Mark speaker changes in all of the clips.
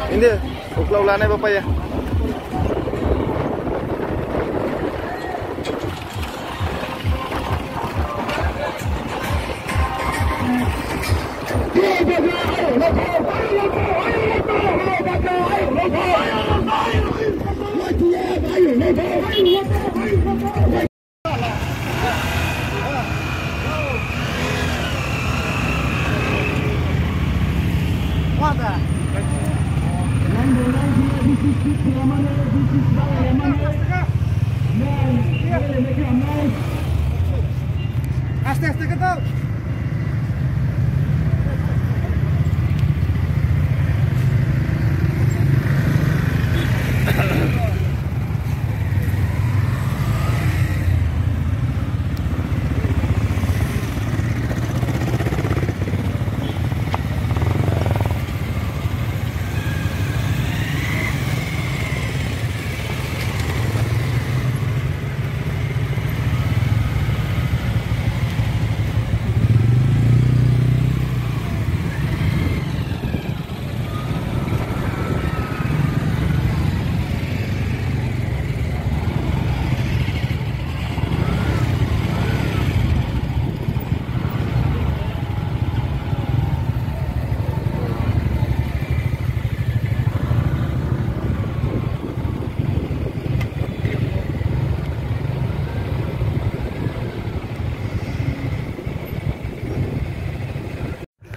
Speaker 1: Ini uklau lane bapak ya. Aste ketau.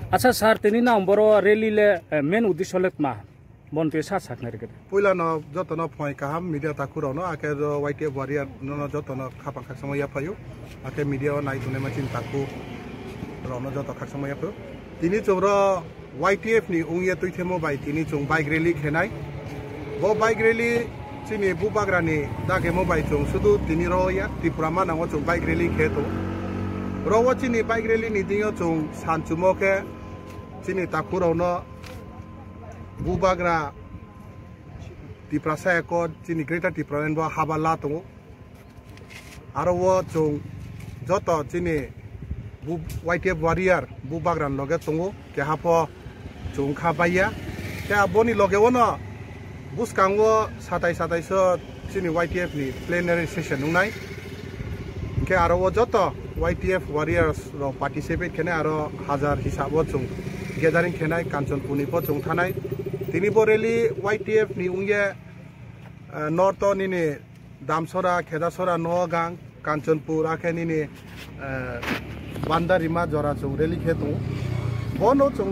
Speaker 2: अच्छा sir तेनी नाम बरो रैली ले मेन उद्देश्य लेत मा बन पे साथ सकने रे
Speaker 3: पहिला न जतन फय काम मीडिया ताकुरो न आके वाइटिएफ वारियर न जतन खापा खा समय याफायो आके मीडिया नाइ दुने माचिन ताकु रन जत खा समय याफो तिनी चोर वाइटिएफ नि उंगे तुइथेमो बाय तिनी चों बाइक रैली खेनाय बो बाइक रैली चिनि बुबाग्रानि दागे मो बाय चों सुदु तिनी रोया त्रिपुरा मा नांगो चों बाइक रैली खेतो रोवा चिनि बाइक रैली नि दियो चों सानचुमो के चिनि ताकुरो न बुबाग्रा तिप्रासा एको चिनि ग्रेटर तिप्रान बो हाबाला तो आरो वो चों जत चिनि वाइटिएफ वारियर बुबाग्रान लगे तंगो के हापो चों खाबाया के बोनी लगे वो न बुसकांगो साताई सो चिनि वाइटिएफ नि प्लेनरी सेशन नुनाय के आरो वो जत वाइटिएफ वारियर्स रो पार्टिसिपेट केने आरो हजार हिसाबो चों गेदारिंग खेनाय कांचनपुरनि पो चों थानाय तिनी बोरेली वाइटिएफ नि उंगे नॉर्थ नि दामसरा खेदासरा नगां कांचनपुर आखे नि बान्दारिमा जरा चों रेली खेतु बोनो चों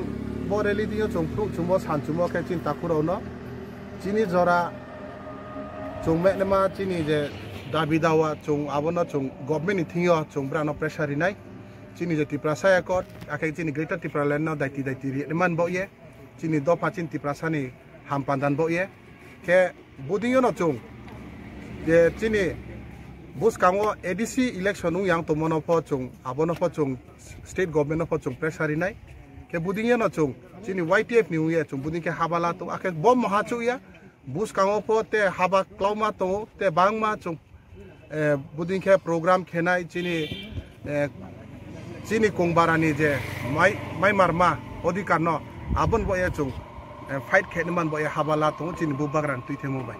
Speaker 3: बोरेली दियो चों फ्रु चुमो सानचुमो के चिंता कुरो न चिनी जरा चों मेनमा चिनी जे दाबी दावा चों आबोनो चों गवर्नमेंट नि थियो चों ब्रानो प्रेसार रिनाय चिनी जे तिप्रासा एकट आखे चिनी ग्रेटर तिप्रालेन न दाइति मान बोये चिनी दफा चिन तिप्रासानि हामपान्दान बोये के बुदियो न चों जे चिनी बुसकांगो एडीसी इलेक्शन नु यांग तमनो फ चों आबोनो फ चों स्टेट गवर्नमेंट फ चों प्रेसार रिनाय के बुदियो न चों चिनी वाइटिएफ नि उये चों बुदिन के हाबाला तो आखे बम महाचुया बुसकांगो फ ते हाबा क्लाउमा तो ते बांगमा चों बुदिन के प्रोग्राम खेनाय चिनी कोंबारानि जे माइ मारमा अधिकार न आबन बये चों फाइट खेनमान बये हाबाला तो चिनी बुबाग्रान तुइथे मोबाइ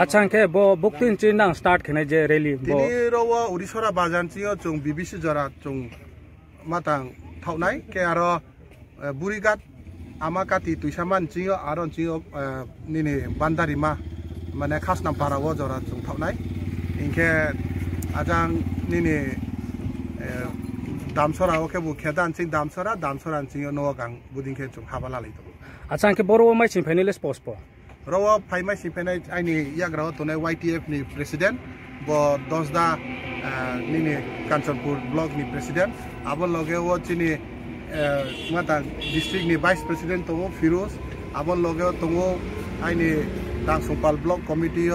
Speaker 2: अच्छा के बो बुकतिन चिनां स्टार्ट खेनाय जे रैली बो
Speaker 3: तिनी रोवा उड़ीसा बाजान चियो चों बीबीसी जरा चों मातां थावनाय के आरो बुरिगात आमाकाति तुइसामान चियो आरो चियो निने बान्दारिमा माने खासना पारावो जरा चों थावनाय इनके आजां निने दामसरा ओके बु खेदान चिं दामसरा चियो नगां बुदिनके चों हाबाला लैतो
Speaker 2: अच्छा के बरो माइ सिं फाइनलिस्ट पोस्ट पो
Speaker 3: रवा फाइमाइ सिफेनाय आइनि याग्राव तने वाइटिएफ नि प्रेसिडेंट बो दसदा निने कांचनपुर ब्लॉक नि प्रेसिडेंट आबन लगे वो चिनि माता डिस्ट्रिक्ट नि वाइस प्रेसिडेंट तो फिरोज आबन लगे तो आइनि दांसुपाल ब्लॉक कमिटी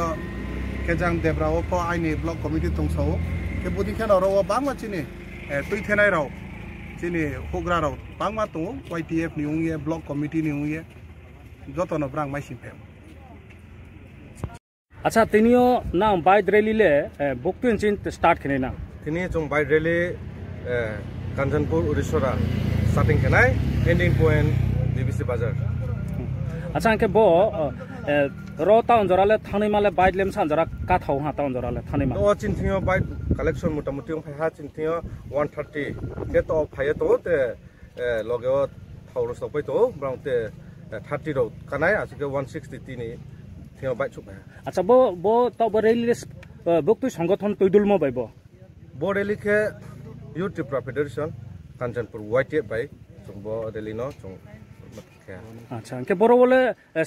Speaker 3: केजां देब्राव फ आइनि ब्लॉक कमिटी तंसो के बुदिखेन रवा बांगमा चिनि तुइथेनाय राव चिनि होग्रा राव बांगमा तो वाइटिएफ नि उंगे ब्लॉक कमिटी नि उंगे जतन ब्रांग माइसिफे
Speaker 2: अच्छा तिनियो नाम बाइक रैली ले बुकतिन चिन स्टार्ट खेने ना
Speaker 4: तिनी जों bike rally Kanchanpur Orissa starting खेनाय एंडिंग पॉइंट बीबीसी बाजार
Speaker 2: আচ্ছা আঙ্কে ব র টাউন জরালে থানি মালে বাইট লেম সান জরা কা থাও হা টাউন জরালে থানি মা
Speaker 3: ও চিনথিও বাই কালেকশন মোটামুটি ফাইহা চিনথিও 130 কে তো ফাইয়া তো তে লগেও থাউরস তো পাই তো ব্রাউতে 30 রো কানাই আজকে 160 তিনি থিও বাই চুপা
Speaker 2: আচ্ছা ব ব তো রেলি বক্তু সংগঠন তৈদুল ম বাইব
Speaker 3: ব রেলি কে ইউথ ফেডারেশন কাঞ্চনপুর ওয়াইটি বাই চুং ব রেলি ন চুং
Speaker 2: আচ্ছা আঙ্কে বড় বলে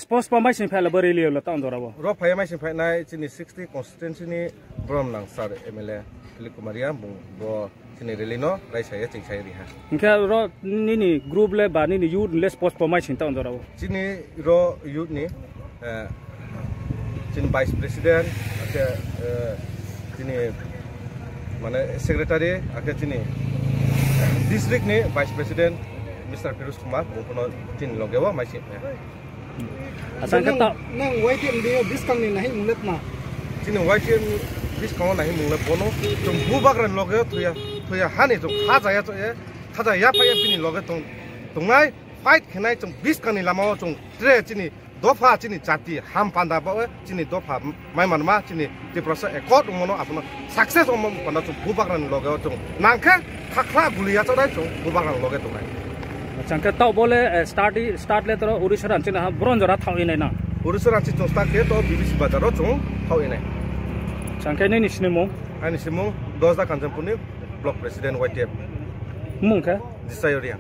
Speaker 2: স্পোর্টস পামাই সিন ফাইলে ব রেলি হলো টাউন জরাবো
Speaker 3: র ফাইয়া মাই সিন ফাইনাই চিনি 60 কনস্টিটুয়েন্সি ni ব্রম নাং সার এমএলএ লিকুমারিয়া বুং ব চিনি রেলি ন রাইসায়া চিংসাই রিহা
Speaker 2: ইনকা র নিনি গ্রুপ লে বা নিনি ইউথ লে স্পোর্টস পামাই সিন টাউন জরাবো
Speaker 3: চিনি র ইউথ ni চিনি ভাইস প্রেসিডেন্ট আছে চিনি মানে সেক্রেটারি আছে চিনি district ni vice president mister Firoz Kumar বুংনো চিনি লগেও মাইসি
Speaker 2: আচ্ছা আঙ্কে তা
Speaker 1: nang waiting dia discount ni nahi mulet ma
Speaker 3: চিনি ওয়াইটিএম ডিসকাউন্ট নাহি মুংলে বনো जों বুবাগ্রান লগে থয়া হানি जों খাজায়া খাজায়া পায়া পিনি লগে তংনাই ফাইট খেনাই जों 20 কানি লামাও जों ট্রে চিনি দফা চিনি জাতি হাম পান্ডা বাও চিনি দফা মাইমানমা চিনি ত্রিপুরা একট মনো আপনা সাকসেস অম পান্ডা जों বুবাগ্রান লগে जों নাংখা খাখলা গুলিয়া চদাই जों বুবাগ্রান লগে তংনাই
Speaker 2: আচ্ছা আঙ্কে তাও বলে স্টার্ট লে তো ওড়িশা রাঞ্চিনা ব্রন জরা থাও ইনাই না
Speaker 3: ওড়িশা রাঞ্চি जों স্টার্ট কে তো বিবিসি বাজারও जों থাও ইনাই
Speaker 2: আচ্ছা আঙ্কে নিনি সিনে মো
Speaker 3: আনি সিমু 10 কাঞ্চনপুরনি ব্লক প্রেসিডেন্ট ওয়াইটিএফ
Speaker 2: মুংকে
Speaker 3: দিসায়রিয়া